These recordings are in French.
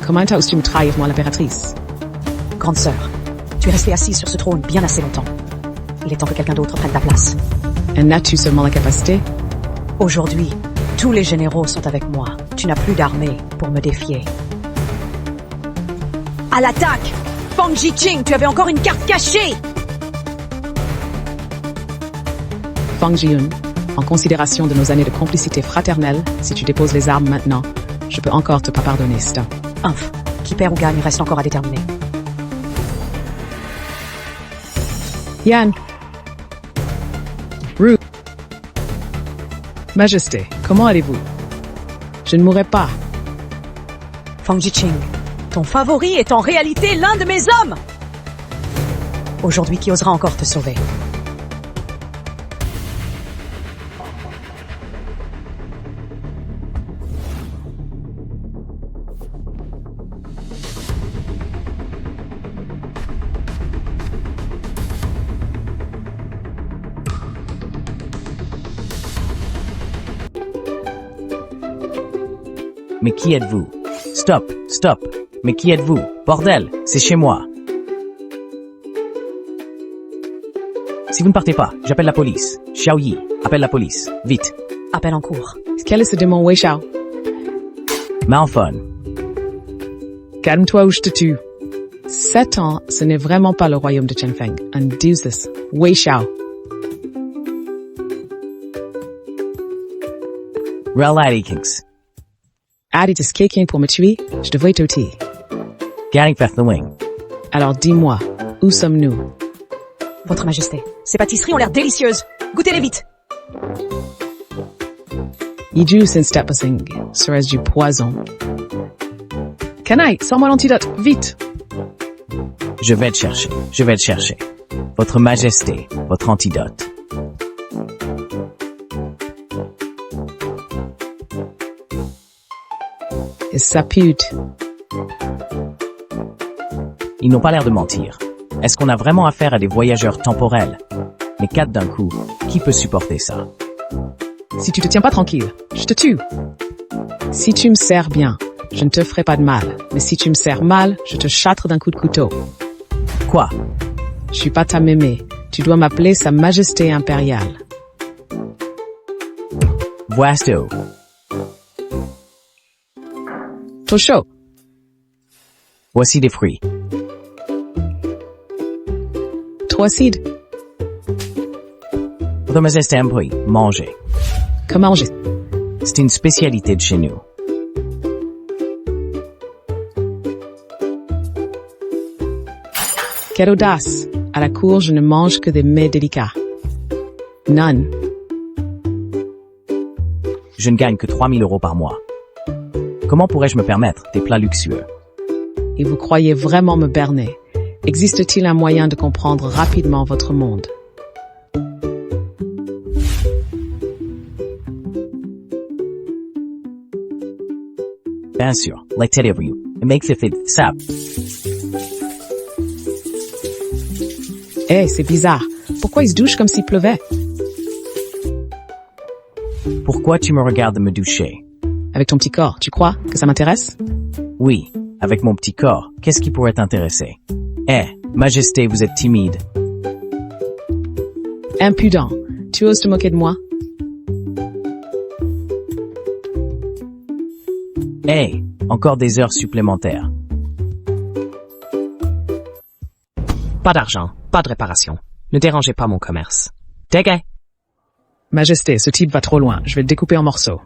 Comment oses-tu me trahir, moi, l'impératrice? Grande sœur, tu es restée assise sur ce trône bien assez longtemps. Il est temps que quelqu'un d'autre prenne ta place. En as-tu seulement la capacité? Aujourd'hui, tous les généraux sont avec moi. Tu n'as plus d'armée pour me défier. À l'attaque! Fang Jiqing, tu avais encore une carte cachée! Fang Jiyun, en considération de nos années de complicité fraternelle, si tu déposes les armes maintenant, je peux encore te pas pardonner, ça. Inf, qui perd ou gagne reste encore à déterminer. Yan. Ru. Majesté, comment allez-vous? Je ne mourrai pas. Fang Jiqing, ton favori est en réalité l'un de mes hommes! Aujourd'hui, qui osera encore te sauver? Mais qui êtes-vous? Stop, stop. Mais qui êtes-vous? Bordel, c'est chez moi. Si vous ne partez pas, j'appelle la police. Xiao Yi, appelle la police. Vite. Appel en cours. Quel est ce démon Wei Xiao? Malphone. Calme-toi ou je te tue. 7 ans, ce n'est vraiment pas le royaume de Chenfeng. Un deuces, Wei Xiao. Reality Kinks. Arrête de skaking pour me tuer, je devrais t'ôter. Gang Feth the Wing. Alors dis-moi, où sommes-nous? Votre Majesté, ces pâtisseries ont l'air délicieuses. Goûtez-les vite. Yiju sin stepasing, serait-ce du poison? Kanai, sors-moi l'antidote, vite! Je vais le chercher, je vais le chercher. Votre Majesté, votre antidote. Et ça pute. Ils n'ont pas l'air de mentir. Est-ce qu'on a vraiment affaire à des voyageurs temporels? Mais 4 d'un coup, qui peut supporter ça? Si tu te tiens pas tranquille, je te tue. Si tu me sers bien, je ne te ferai pas de mal. Mais si tu me sers mal, je te châtre d'un coup de couteau. Quoi? Je suis pas ta mémé. Tu dois m'appeler Sa Majesté impériale. Voisto. Trop chaud. Voici des fruits. Trop acide. Votre Majesté employé, mangez. Comment j'ai... C'est une spécialité de chez nous. Quelle audace. À la cour, je ne mange que des mets délicats. None. Je ne gagne que 3 000 € par mois. Comment pourrais-je me permettre des plats luxueux? Et vous croyez vraiment me berner? Existe-t-il un moyen de comprendre rapidement votre monde? Bien sûr, la tête of you. It makes it fit sap. Eh, c'est bizarre. Pourquoi il se douche comme s'il pleuvait? Pourquoi tu me regardes me doucher? Avec ton petit corps, tu crois que ça m'intéresse? Oui, avec mon petit corps, qu'est-ce qui pourrait t'intéresser? Eh, Majesté, vous êtes timide. Impudent. Tu oses te moquer de moi? Eh, encore des heures supplémentaires. Pas d'argent, pas de réparation. Ne dérangez pas mon commerce. Dégay. Majesté, ce type va trop loin. Je vais le découper en morceaux.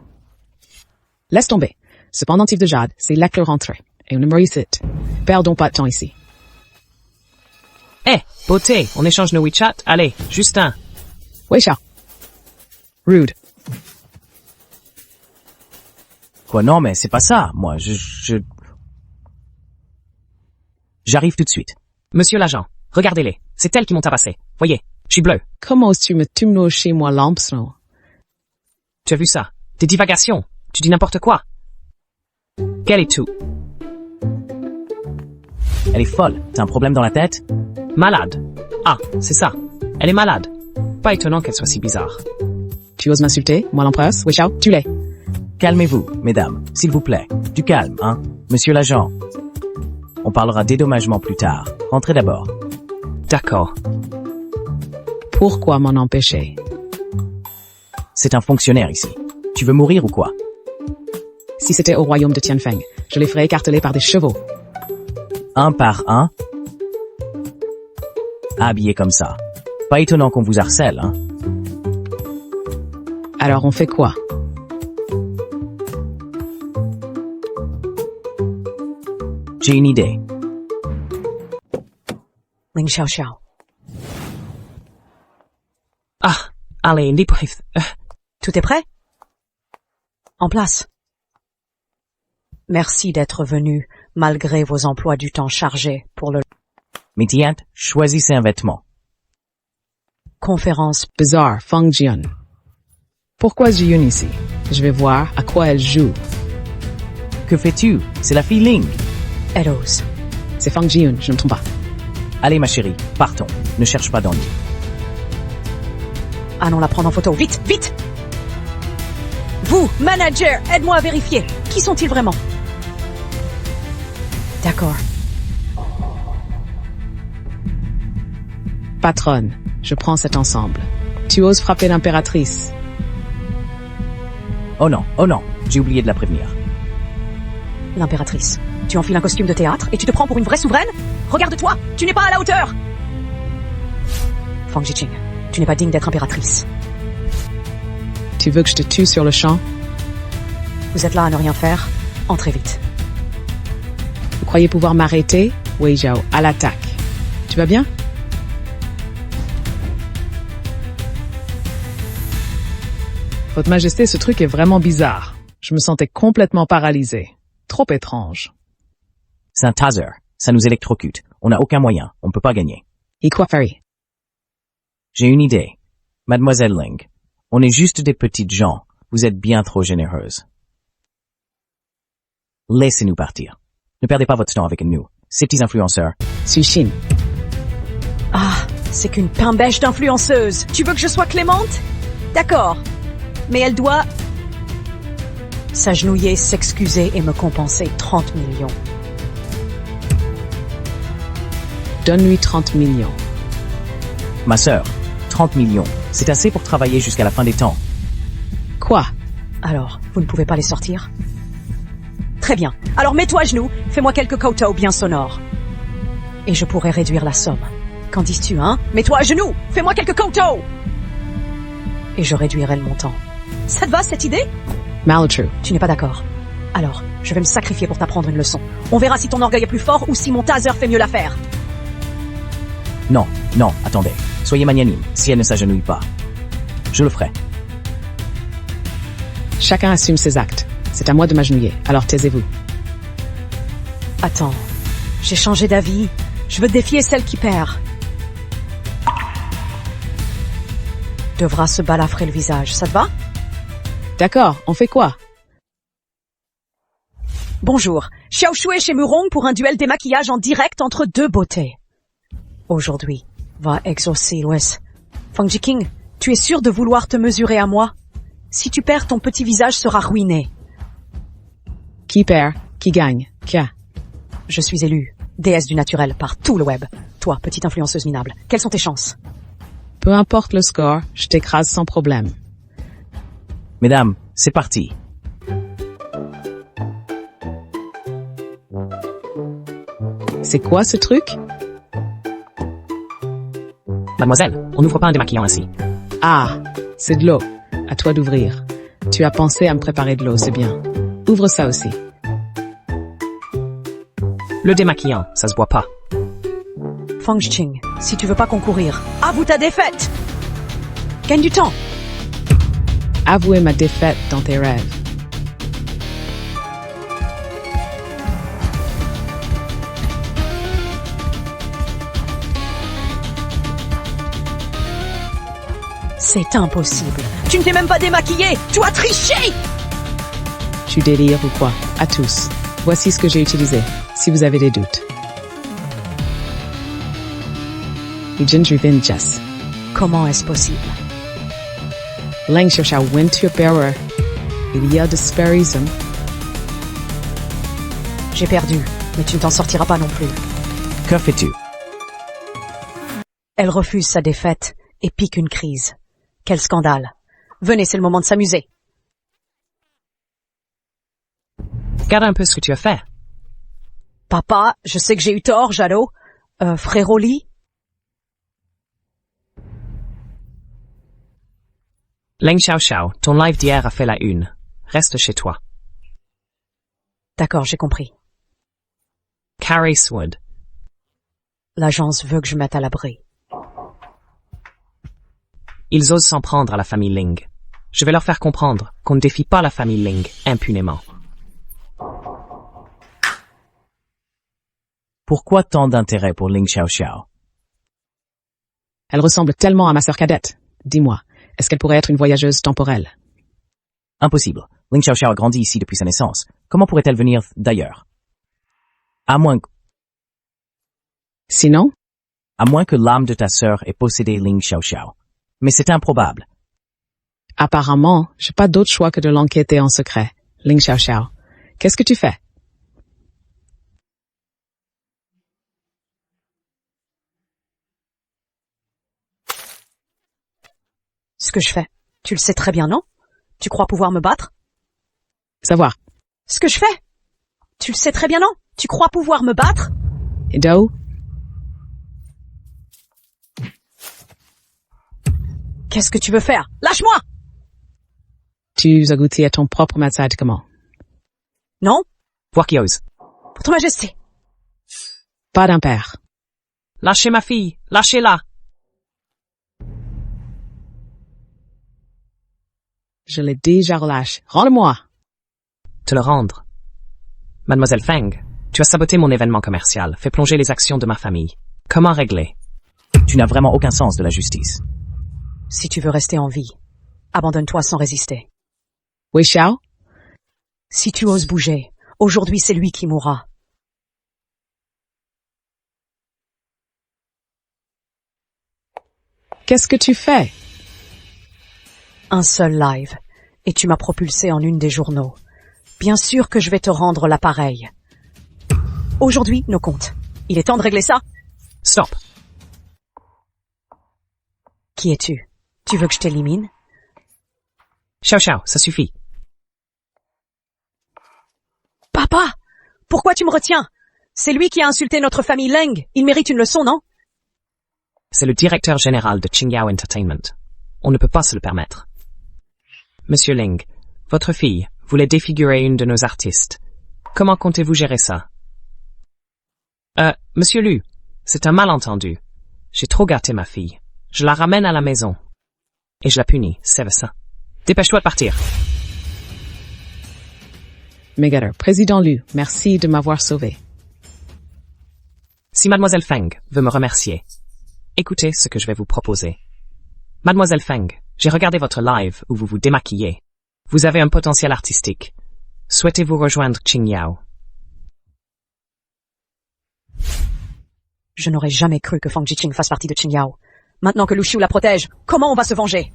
Laisse tomber. Ce pendentif de jade, c'est là que le rentrer. Et on aimerait ici. Perdons pas de temps ici. Eh, beauté, on échange nos WeChat. Allez, Justin. Wei Xiao. Rude. Quoi, non, mais c'est pas ça. Moi, J'arrive tout de suite. Monsieur l'agent, regardez-les. C'est elles qui m'ont tabassé. Voyez, je suis bleu. Comment oses-tu me tumno chez moi, Lampsno? Tu as vu ça? Des divagations. Tu dis n'importe quoi. Quel est tout? Elle est folle. T'as un problème dans la tête? Malade. Ah, c'est ça. Elle est malade. Pas étonnant qu'elle soit si bizarre. Tu oses m'insulter, moi l'empereur? Wei Xiao, tu l'es. Calmez-vous, mesdames. S'il vous plaît. Du calme, hein? Monsieur l'agent, on parlera dédommagement plus tard. Rentrez d'abord. D'accord. Pourquoi m'en empêcher? C'est un fonctionnaire ici. Tu veux mourir ou quoi? Si c'était au royaume de Tianfeng, je les ferais écarteler par des chevaux. Un par un? Habillé comme ça. Pas étonnant qu'on vous harcèle, hein? Alors on fait quoi? J'ai une idée. Ling Xiaoxiao. Ah, allez, hindi pwede. Tout est prêt? En place. Merci d'être venu, malgré vos emplois du temps chargés pour le Métiant, choisissez un vêtement. conférence. Bizarre, Feng Jian. Pourquoi Jiyun ici? Je vais voir à quoi elle joue. Que fais-tu? C'est la fille Ling. Eros. C'est Feng Jiyun, je ne me trompe pas. Allez ma chérie, partons. Ne cherche pas d'ennui. Allons la prendre en photo. Vite, vite! Vous, manager, aide-moi à vérifier. Qui sont-ils vraiment? D'accord. Patronne, je prends cet ensemble. Tu oses frapper l'impératrice. Oh non, j'ai oublié de la prévenir. L'impératrice. Tu enfiles un costume de théâtre et tu te prends pour une vraie souveraine? Regarde-toi, tu n'es pas à la hauteur! Fang Jiqing, tu n'es pas digne d'être impératrice. Tu veux que je te tue sur le champ? Vous êtes là à ne rien faire? Entrez vite. Vous croyez pouvoir m'arrêter? Wei Zhao, à l'attaque. Tu vas bien? Votre Majesté, ce truc est vraiment bizarre. Je me sentais complètement paralysé. Trop étrange. C'est un taser. Ça nous électrocute. On n'a aucun moyen. On ne peut pas gagner. Et quoi, Fairy? J'ai une idée. Mademoiselle Ling, on est juste des petites gens. Vous êtes bien trop généreuse. Laissez-nous partir. Ne perdez pas votre temps avec nous. Ces petits influenceurs. Suishin. Ah, c'est qu'une pimbèche d'influenceuse. Tu veux que je sois clémente? D'accord. Mais elle doit s'agenouiller, s'excuser et me compenser 30 millions. Donne-lui 30 millions. Ma sœur, 30 millions. C'est assez pour travailler jusqu'à la fin des temps. Quoi? Alors, vous ne pouvez pas les sortir? Très bien. Alors mets-toi à genoux, fais-moi quelques kowtows bien sonores. Et je pourrai réduire la somme. Qu'en dis-tu, hein? Mets-toi à genoux, fais-moi quelques kowtows! Et je réduirai le montant. Ça te va, cette idée? Maltrue. Tu n'es pas d'accord. Alors, je vais me sacrifier pour t'apprendre une leçon. On verra si ton orgueil est plus fort ou si mon taser fait mieux l'affaire. Non, attendez. Soyez magnanime, si elle ne s'agenouille pas. Je le ferai. Chacun assume ses actes. C'est à moi de m'agenouiller, alors taisez-vous. Attends, j'ai changé d'avis. Je veux défier celle qui perd. Devra se balafrer le visage, ça te va? D'accord, on fait quoi? Bonjour, Xiao Shui chez Murong pour un duel démaquillage en direct entre deux beautés. Aujourd'hui, va exaucer l'Ouest. Fang Jiqing, tu es sûr de vouloir te mesurer à moi? Si tu perds, ton petit visage sera ruiné. Qui perd? Qui gagne? Kia? Je suis élue, déesse du naturel par tout le web. Toi, petite influenceuse minable, quelles sont tes chances? Peu importe le score, je t'écrase sans problème. Mesdames, c'est parti. C'est quoi ce truc? Mademoiselle, on n'ouvre pas un démaquillant ainsi. Ah, c'est de l'eau. À toi d'ouvrir. Tu as pensé à me préparer de l'eau, c'est bien. Ouvre ça aussi. Le démaquillant, ça se boit pas. Fang Jiqing, si tu veux pas concourir, avoue ta défaite! Gagne du temps! Avouez ma défaite dans tes rêves. C'est impossible. Tu ne t'es même pas démaquillé! Tu as triché! Tu délires ou quoi? À tous. Voici ce que j'ai utilisé, si vous avez des doutes. Jess. Comment est-ce possible? Ling Xiaoxiao went to your bearer. Il y a de sparism. J'ai perdu, mais tu ne t'en sortiras pas non plus. Que fais-tu? Elle refuse sa défaite et pique une crise. Quel scandale. Venez, c'est le moment de s'amuser. Regarde un peu ce que tu as fait. Papa, je sais que j'ai eu tort, Jalo. Frérot Lee. Leng Xiaoxiao, ton live d'hier a fait la une. Reste chez toi. D'accord, j'ai compris. Carrie Swood. L'agence veut que je mette à l'abri. Ils osent s'en prendre à la famille Ling. Je vais leur faire comprendre qu'on ne défie pas la famille Ling impunément. Pourquoi tant d'intérêt pour Ling Xiaoxiao? Elle ressemble tellement à ma sœur cadette. Dis-moi, est-ce qu'elle pourrait être une voyageuse temporelle? Impossible. Ling Xiaoxiao a grandi ici depuis sa naissance. Comment pourrait-elle venir d'ailleurs? À moins Sinon, que l'âme de ta sœur ait possédé Ling Xiaoxiao. Mais c'est improbable. apparemment, j'ai pas d'autre choix que de l'enquêter en secret. Ling Xiaoxiao, qu'est-ce que tu fais? Ce que je fais. Tu le sais très bien, non? Tu crois pouvoir me battre? Savoir. Ce que je fais? Tu le sais très bien, non? Tu crois pouvoir me battre? Et Dao? Qu'est-ce que tu veux faire? Lâche-moi! Tu as goûté à ton propre médicament. Non? Voir qui ose. Votre Majesté. Pas d'impair. Lâchez ma fille. Lâchez-la. Je l'ai déjà relâché. Rends-le-moi. Te le rendre. Mademoiselle Feng, tu as saboté mon événement commercial, fait plonger les actions de ma famille. Comment régler? Tu n'as vraiment aucun sens de la justice. Si tu veux rester en vie, abandonne-toi sans résister. Wei Xiao? Si tu oses bouger, aujourd'hui c'est lui qui mourra. Qu'est-ce que tu fais? Un seul live, et tu m'as propulsé en une des journaux. Bien sûr que je vais te rendre l'appareil. Aujourd'hui, nos comptes. Il est temps de régler ça. Stop. Qui es-tu? Tu veux que je t'élimine? Xiao Xiao, ça suffit. Papa! Pourquoi tu me retiens? C'est lui qui a insulté notre famille Leng. Il mérite une leçon, non? C'est le directeur général de Qingyao Entertainment. On ne peut pas se le permettre. Monsieur Ling, votre fille voulait défigurer une de nos artistes. Comment comptez-vous gérer ça? Monsieur Lu, c'est un malentendu. J'ai trop gâté ma fille. Je la ramène à la maison. Et je la punis, c'est ça. Dépêche-toi de partir. Megader, Président Lu, merci de m'avoir sauvé. Si Mademoiselle Feng veut me remercier, écoutez ce que je vais vous proposer. Mademoiselle Feng, j'ai regardé votre live où vous vous démaquillez. Vous avez un potentiel artistique. Souhaitez-vous rejoindre Qingyao? Je n'aurais jamais cru que Fang Jiqing fasse partie de Qingyao. Maintenant que Lu Xiu la protège, comment on va se venger?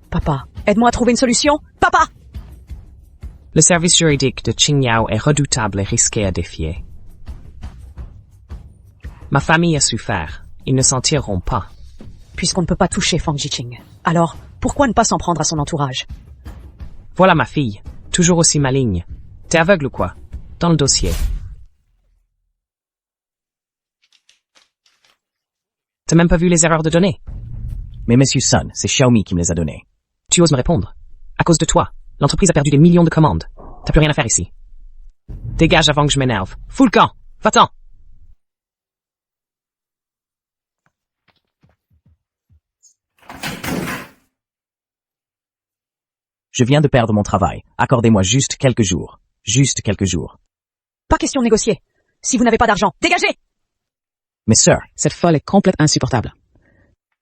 Papa, aide-moi à trouver une solution. Papa! Le service juridique de Qingyao est redoutable et risqué à défier. Ma famille a souffert. Ils ne s'en tireront pas. Puisqu'on ne peut pas toucher Fang Jiqing, alors pourquoi ne pas s'en prendre à son entourage? Voilà ma fille, toujours aussi maligne. T'es aveugle ou quoi? Dans le dossier. T'as même pas vu les erreurs de données? Mais Monsieur Sun, c'est Xiaomi qui me les a donnés. Tu oses me répondre? À cause de toi, l'entreprise a perdu des millions de commandes. T'as plus rien à faire ici. Dégage avant que je m'énerve. Fous le camp! Va-t'en! Je viens de perdre mon travail. Accordez-moi juste quelques jours. Juste quelques jours. Pas question de négocier. Si vous n'avez pas d'argent, dégagez! Mais sir, Cette folle est complètement insupportable.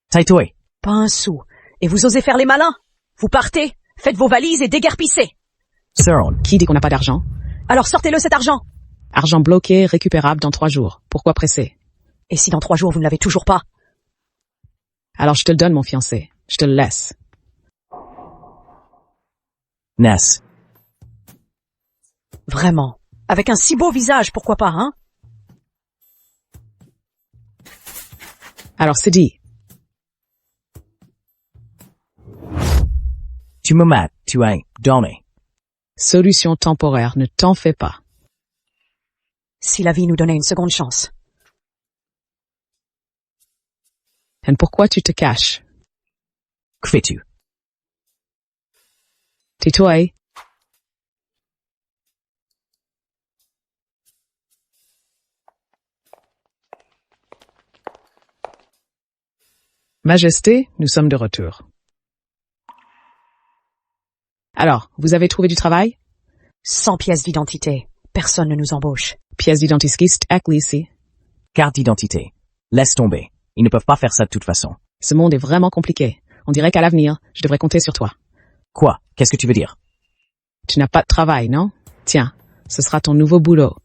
Taitoi, Pas un sou. Et vous osez faire les malins? Vous partez, faites vos valises et déguerpissez. Sir, Qui dit qu'on n'a pas d'argent? Alors sortez-le cet argent. Argent bloqué, récupérable dans 3 jours. Pourquoi presser? Et si dans 3 jours vous ne l'avez toujours pas? Alors je te le donne, mon fiancé. Je te le laisse. Ness. Vraiment, Avec un si beau visage, pourquoi pas, hein? Alors c'est dit. Tu me mates, tu ain't donné. Solution temporaire, ne t'en fais pas. Si la vie nous donnait une seconde chance. Et pourquoi tu te caches? Que fais-tu? Tais-toi. Majesté, nous sommes de retour. Alors, vous avez trouvé du travail? 100 pièces d'identité. Personne ne nous embauche. Pièce d'identité ici. Carte d'identité. Laisse tomber. Ils ne peuvent pas faire ça de toute façon. Ce monde est vraiment compliqué. On dirait qu'à l'avenir, je devrais compter sur toi. Quoi? Qu'est-ce que tu veux dire? Tu n'as pas de travail, non? Tiens, ce sera ton nouveau boulot.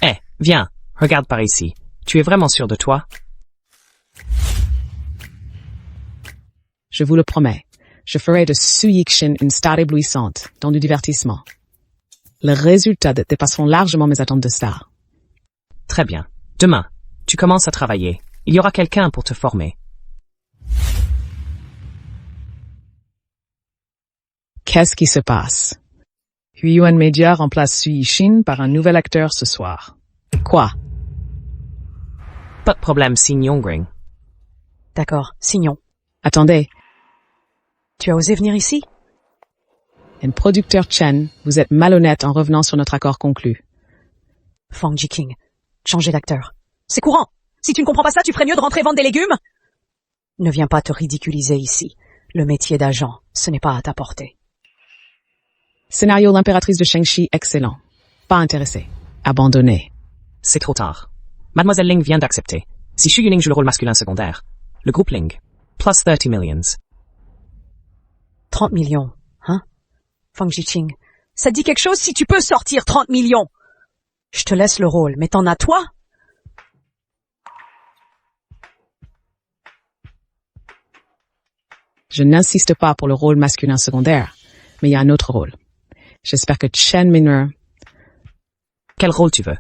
Eh, viens, regarde par ici. Tu es vraiment sûr de toi? Je vous le promets. Je ferai de Su Yikshin une star éblouissante dans du divertissement. Les résultats dépasseront largement mes attentes de star. Très bien. Demain, tu commences à travailler. Il y aura quelqu'un pour te former. Qu'est-ce qui se passe? Yuan Media remplace Su Yixin par un nouvel acteur ce soir. Quoi? Pas de problème, signe Yongring. D'accord, signons. Attendez, Tu as osé venir ici? un producteur Chen, vous êtes malhonnête en revenant sur notre accord conclu. Fang Jiqing. Changer d'acteur. C'est courant. Si tu ne comprends pas ça, tu ferais mieux de rentrer vendre des légumes? Ne viens pas te ridiculiser ici. Le métier d'agent, ce n'est pas à ta portée. Scénario l'impératrice de Shengshi, excellent. Pas intéressé. Abandonné. C'est trop tard. Mademoiselle Ling vient d'accepter. Si Xu Yuning joue le rôle masculin secondaire, le groupe Ling, plus 30 millions. 30 millions, hein? Fang Jiqing. Ça te dit quelque chose si tu peux sortir 30 millions? Je te laisse le rôle, mais t'en as toi? Je n'insiste pas pour le rôle masculin secondaire, mais il y a un autre rôle. J'espère que Chen Minor Quel rôle tu veux?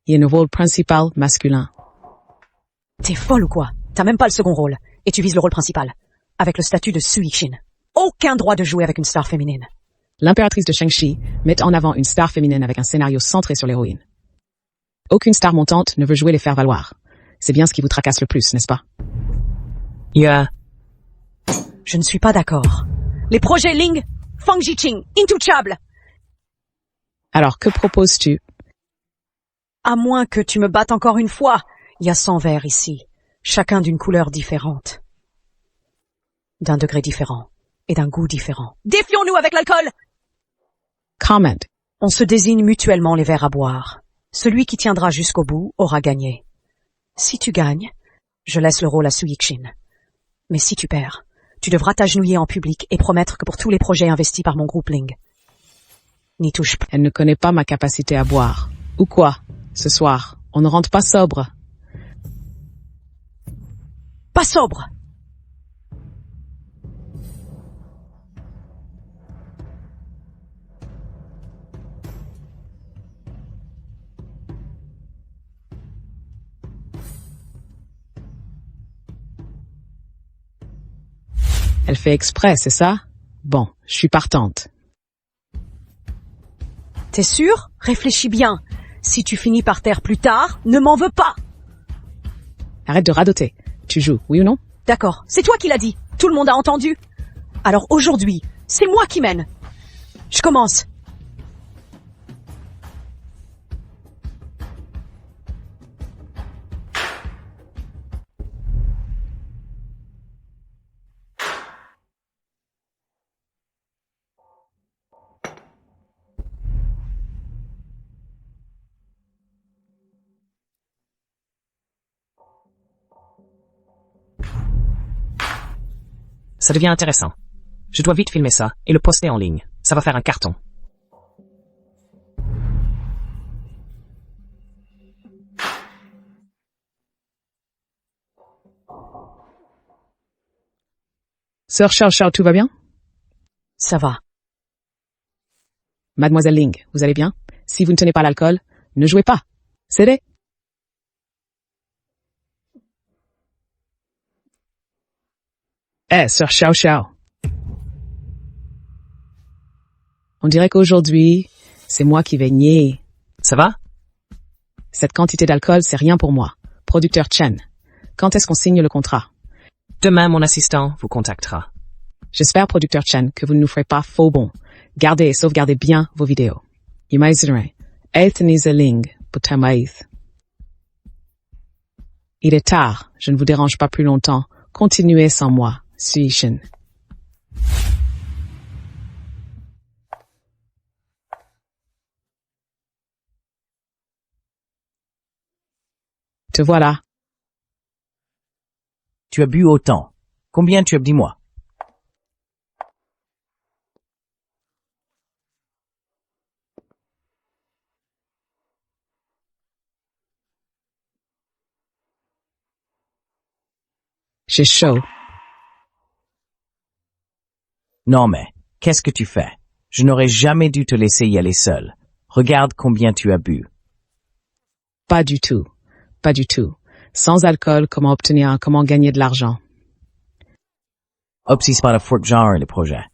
y a un rôle principal masculin. T'es folle ou quoi? T'as même pas le second rôle, et tu vises le rôle principal. Avec le statut de Su Yixin. Aucun droit de jouer avec une star féminine. L'impératrice de Shengshi met en avant une star féminine avec un scénario centré sur l'héroïne. Aucune star montante ne veut jouer les faire-valoir. C'est bien ce qui vous tracasse le plus, n'est-ce pas? Je ne suis pas d'accord. Les projets Ling, Fang Jiqing, intouchables. Alors, que proposes-tu? À moins que tu me battes encore une fois. Il y a 100 verres ici, chacun d'une couleur différente. D'un degré différent et d'un goût différent. Défions-nous avec l'alcool! Comment? On se désigne mutuellement les verres à boire. Celui qui tiendra jusqu'au bout aura gagné. Si tu gagnes, je laisse le rôle à Su Yixin. Mais si tu perds, tu devras t'agenouiller en public et promettre que pour tous les projets investis par mon groupe Ling, n'y touche pas. Elle ne connaît pas ma capacité à boire. Ou quoi? Ce soir, on ne rentre pas sobre. Pas sobre! Elle fait exprès, c'est ça? Bon, je suis partante. T'es sûr? Réfléchis bien. Si tu finis par terre plus tard, ne m'en veux pas! Arrête de radoter. Tu joues, oui ou non? D'accord, c'est toi qui l'as dit. Tout le monde a entendu. Alors aujourd'hui, c'est moi qui mène. Je commence. Ça devient intéressant. Je dois vite filmer ça et le poster en ligne. Ça va faire un carton. Sœur Chao Chao, tout va bien? Ça va. Mademoiselle Ling, vous allez bien? Si vous ne tenez pas l'alcool, ne jouez pas. Cédez. Sœur Xiao Xiao. On dirait qu'aujourd'hui, c'est moi qui vais nier. Ça va? Cette quantité d'alcool, c'est rien pour moi. Producteur Chen, quand est-ce qu'on signe le contrat? Demain, mon assistant vous contactera. J'espère, producteur Chen, que vous ne nous ferez pas faux bons. Gardez et sauvegardez bien vos vidéos. Il est tard, je ne vous dérange pas plus longtemps. Continuez sans moi, Sui Shin. Te voilà. Tu as bu autant. Combien tu as bu, dis-moi? J'ai chaud. Non mais, qu'est-ce que tu fais? Je n'aurais jamais dû te laisser y aller seul. Regarde combien tu as bu. Pas du tout. Pas du tout. Sans alcool, comment gagner de l'argent? Hop, si c'est pas le fork genre les projets.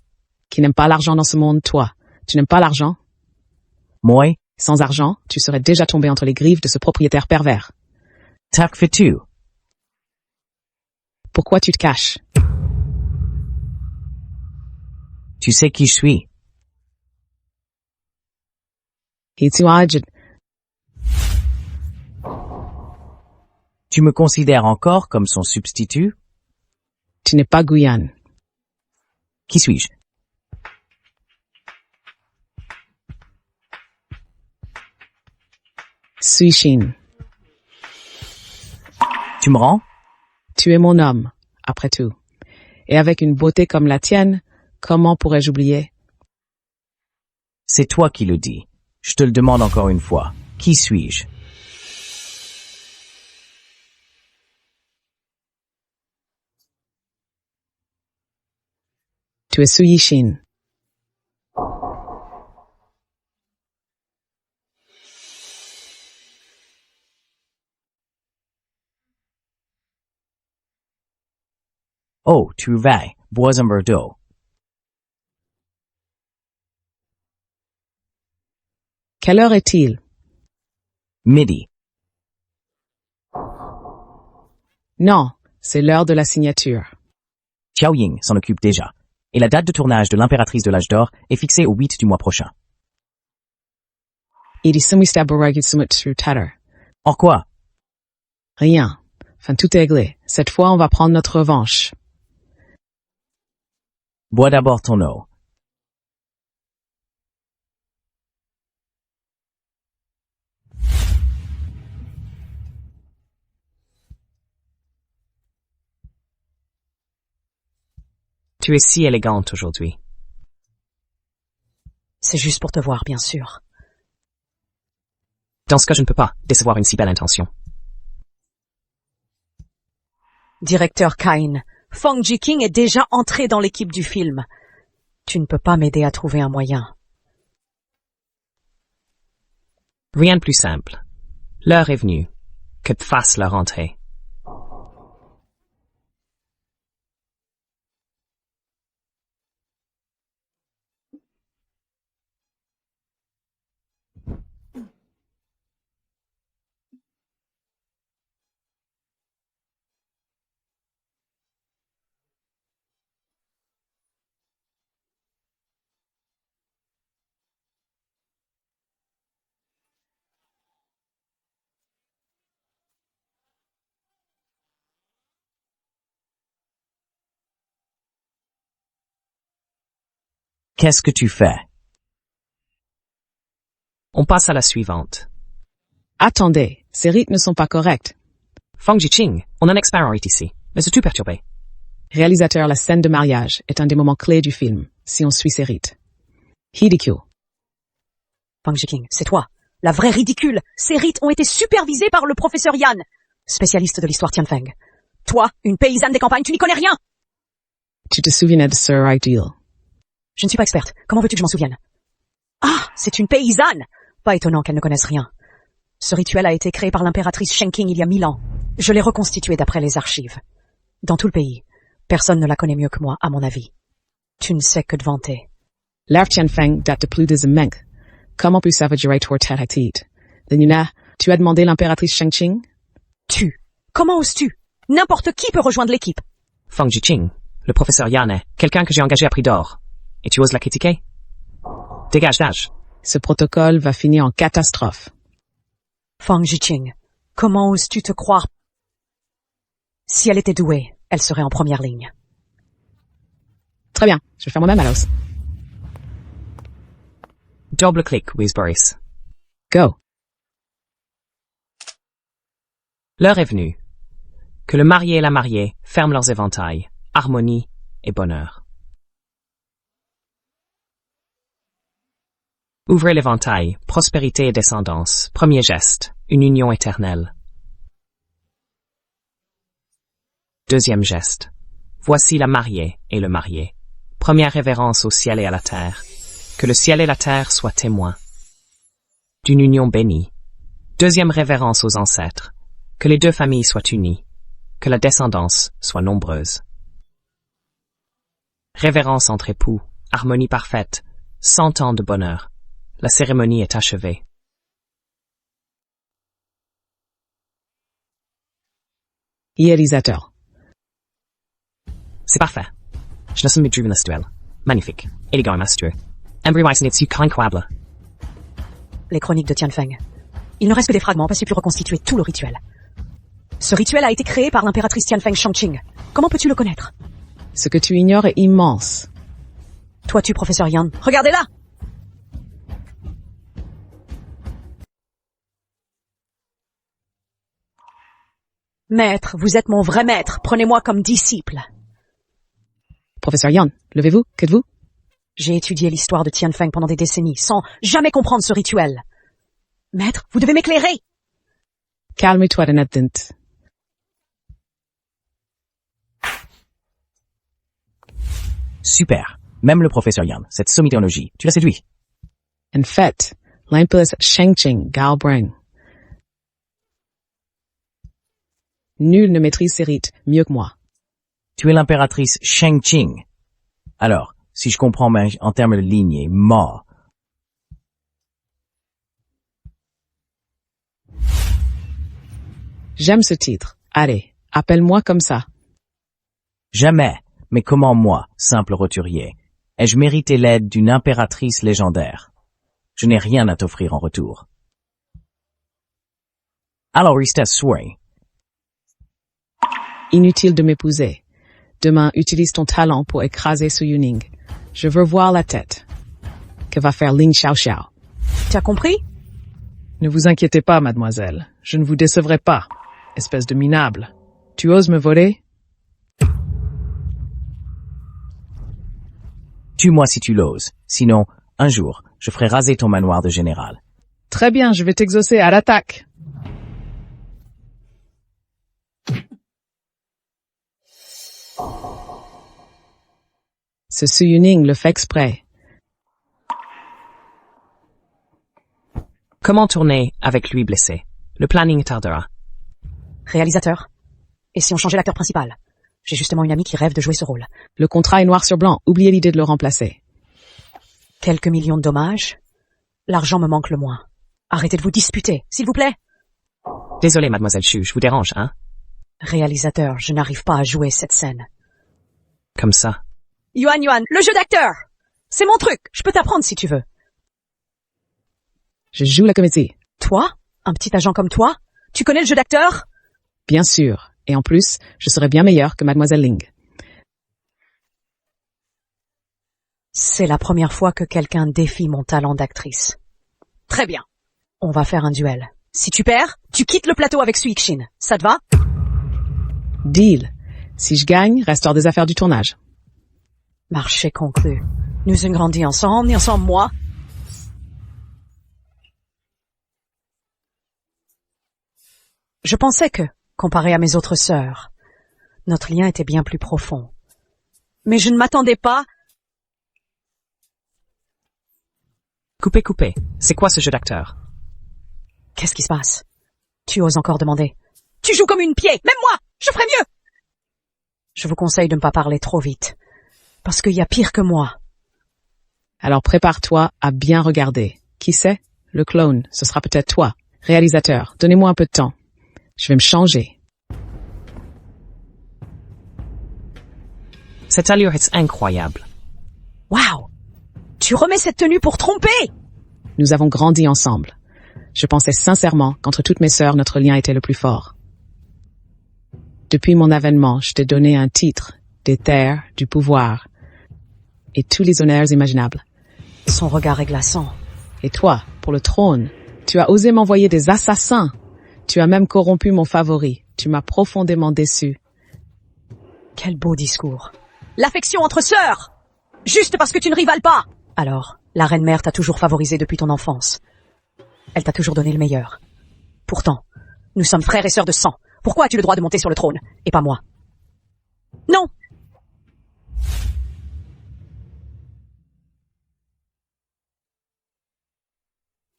Qui n'aime pas l'argent dans ce monde, toi? Tu n'aimes pas l'argent? Moi? Sans argent, tu serais déjà tombé entre les griffes de ce propriétaire pervers. T'as fait tout. Pourquoi tu te caches? Tu sais qui je suis. Tu me considères encore comme son substitut? Tu n'es pas Guyane. Qui suis-je? Sui Shin. Tu me rends? Tu es mon homme, après tout. Et avec une beauté comme la tienne, comment pourrais-je oublier? C'est toi qui le dis. Je te le demande encore une fois. Qui suis-je? Tu es Sui Shin. Oh, tu vas, bois un verre d'eau. Quelle heure est-il? Midi. Non, c'est l'heure de la signature. Xiao Ying s'en occupe déjà. Et la date de tournage de l'impératrice de l'âge d'or est fixée au 8 du mois prochain. Or quoi? Rien. Enfin, tout est réglé. Cette fois, on va prendre notre revanche. Bois d'abord ton eau. Tu es si élégante aujourd'hui. C'est juste pour te voir, bien sûr. Dans ce cas, je ne peux pas décevoir une si belle intention. Directeur Kain, Fong Jiqing est déjà entré dans l'équipe du film. Tu ne peux pas m'aider à trouver un moyen. Rien de plus simple. L'heure est venue. Que te fasse leur entrée. Qu'est-ce que tu fais? On passe à la suivante. Attendez, ces rythmes ne sont pas corrects. Fong Jiqing, on a un expert en rite ici. Mais c'est tout perturbé. Réalisateur, la scène de mariage est un des moments clés du film, si on suit ses rites. Hidekyo. Fong Jiqing, c'est toi. La vraie ridicule. Ces rites ont été supervisés par le professeur Yan, spécialiste de l'histoire Tianfeng. Toi, une paysanne des campagnes, tu n'y connais rien. Tu te souviens de Sir Ideal. Je ne suis pas experte. Comment veux-tu que je m'en souvienne? Ah, c'est une paysanne! Pas étonnant qu'elle ne connaisse rien. Ce rituel a été créé par l'impératrice Shenking il y a 1000 ans. Je l'ai reconstitué d'après les archives. Dans tout le pays, personne ne la connaît mieux que moi, à mon avis. Tu ne sais que de vanter. L'art Tianfeng date de plus de Zimeng. Comment puis savagerer toi Taratit? Nina, tu as demandé l'impératrice Shengqing? Tu. Comment oses-tu? N'importe qui peut rejoindre l'équipe. Feng Jiqing, le professeur Yan est quelqu'un que j'ai engagé à prix d'or. Et tu oses la critiquer? Dégage d'âge. Ce protocole va finir en catastrophe. Feng Jiqing, comment oses-tu te croire? Si elle était douée, elle serait en première ligne. Très bien, je vais faire moi-même alors. Double-clic, Whizboris. Go. L'heure est venue. Que le marié et la mariée ferment leurs éventails, harmonie et bonheur. Ouvrez l'éventail, prospérité et descendance, premier geste, une union éternelle. Deuxième geste, voici la mariée et le marié. Première révérence au ciel et à la terre. Que le ciel et la terre soient témoins d'une union bénie. Deuxième révérence aux ancêtres. Que les deux familles soient unies. Que la descendance soit nombreuse. Révérence entre époux, harmonie parfaite, 100 ans de bonheur. La cérémonie est achevée. Réalisateur. C'est parfait. Je ne suis pas driven à ce duel. Magnifique. Élégant et majestueux. Embryonique n'est-tu qu'incroyable. Les chroniques de Tianfeng. Il ne reste que des fragments, pas si pu reconstituer tout le rituel. Ce rituel a été créé par l'impératrice Tianfeng Shangqing. Comment peux-tu le connaître? Ce que tu ignores est immense. Toi, professeur Yan. Regardez-la! Maître, vous êtes mon vrai maître. Prenez-moi comme disciple. Professeur Yan, levez-vous, qu'êtes-vous? J'ai étudié l'histoire de Tianfeng pendant des décennies, sans jamais comprendre ce rituel. Maître, vous devez m'éclairer! Calme-toi, Renatint. Super. Même le professeur Yan, cette sommitologie, tu l'as séduit. En fait, l'impératrice Shengqing Galbreng. Nul ne maîtrise ces rites mieux que moi. Tu es l'impératrice Shengqing. Alors, si je comprends bien en termes de lignée, mort. J'aime ce titre. Allez, appelle-moi comme ça. Jamais. Mais comment moi, simple roturier, ai-je mérité l'aide d'une impératrice légendaire? Je n'ai rien à t'offrir en retour. Alors, reste souris. Inutile de m'épouser. Demain, utilise ton talent pour écraser ce Yuning. Je veux voir la tête. Que va faire Ling Xiaoxiao? Tu as compris? Ne vous inquiétez pas, mademoiselle. Je ne vous décevrai pas. Espèce de minable. Tu oses me voler? Tue-moi si tu l'oses. Sinon, un jour, je ferai raser ton manoir de général. Très bien, je vais t'exaucer à l'attaque. Ce Su Yuning le fait exprès. Comment tourner avec lui blessé? Le planning tardera. Réalisateur. Et si on changeait l'acteur principal? J'ai justement une amie qui rêve de jouer ce rôle. Le contrat est noir sur blanc. Oubliez l'idée de le remplacer. Quelques millions de dommages. L'argent me manque le moins. Arrêtez de vous disputer, s'il vous plaît. Désolé, mademoiselle Chu, je vous dérange, hein? Réalisateur, je n'arrive pas à jouer cette scène. Comme ça. Yuan, le jeu d'acteur! C'est mon truc, je peux t'apprendre si tu veux. Je joue la comédie. Toi? Un petit agent comme toi? Tu connais le jeu d'acteur? Bien sûr. Et en plus, je serai bien meilleur que mademoiselle Ling. C'est la première fois que quelqu'un défie mon talent d'actrice. Très bien. On va faire un duel. Si tu perds, tu quittes le plateau avec Suixin. Ça te va? Deal. Si je gagne, reste hors des affaires du tournage. Marché conclu. Nous avons grandi ensemble, et ensemble moi. Je pensais que, comparé à mes autres sœurs, notre lien était bien plus profond. Mais je ne m'attendais pas Coupez, coupez. C'est quoi ce jeu d'acteur? Qu'est-ce qui se passe? Tu oses encore demander? Tu joues comme une pied, même moi, je ferais mieux! Je vous conseille de ne pas parler trop vite, parce qu'il y a pire que moi. Alors prépare-toi à bien regarder. Qui c'est? Le clone, ce sera peut-être toi. Réalisateur, donnez-moi un peu de temps. Je vais me changer. Cette allure est incroyable. Waouh! Tu remets cette tenue pour tromper! Nous avons grandi ensemble. Je pensais sincèrement qu'entre toutes mes sœurs, notre lien était le plus fort. Depuis mon avènement, je t'ai donné un titre, des terres, du pouvoir et tous les honneurs imaginables. Son regard est glaçant. Et toi, pour le trône, tu as osé m'envoyer des assassins. Tu as même corrompu mon favori. Tu m'as profondément déçu. Quel beau discours. L'affection entre sœurs! Juste parce que tu ne rivales pas! Alors, la reine-mère t'a toujours favorisé depuis ton enfance. Elle t'a toujours donné le meilleur. Pourtant, nous sommes frères et sœurs de sang. Pourquoi as-tu le droit de monter sur le trône, et pas moi? Non!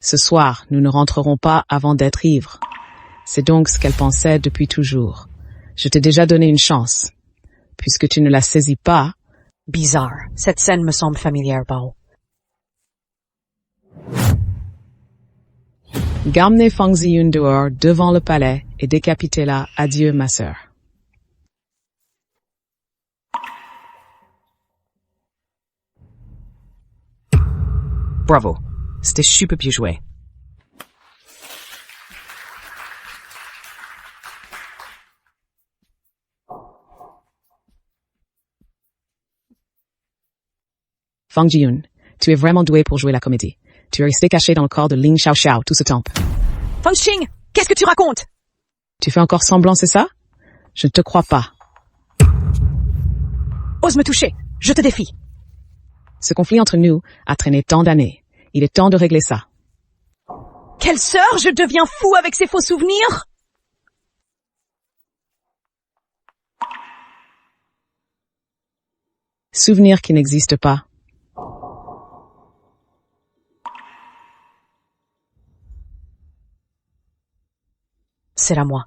Ce soir, nous ne rentrerons pas avant d'être ivres. C'est donc ce qu'elle pensait depuis toujours. Je t'ai déjà donné une chance. Puisque tu ne la saisis pas... Bizarre. Cette scène me semble familière, Bao. Gamenez Fang Ziyun dehors devant le palais et décapitez-la. Adieu, ma sœur. Bravo. C'était super bien joué. Fang Ziyun, tu es vraiment doué pour jouer la comédie. Tu es resté caché dans le corps de Ling Xiaoxiao tout ce temps. Fang Xing, qu'est-ce que tu racontes? Tu fais encore semblant, c'est ça? Je ne te crois pas. Ose me toucher, je te défie. Ce conflit entre nous a traîné tant d'années. Il est temps de régler ça. Quelle sœur, je deviens fou avec ces faux souvenirs? Souvenirs qui n'existent pas. C'est à moi.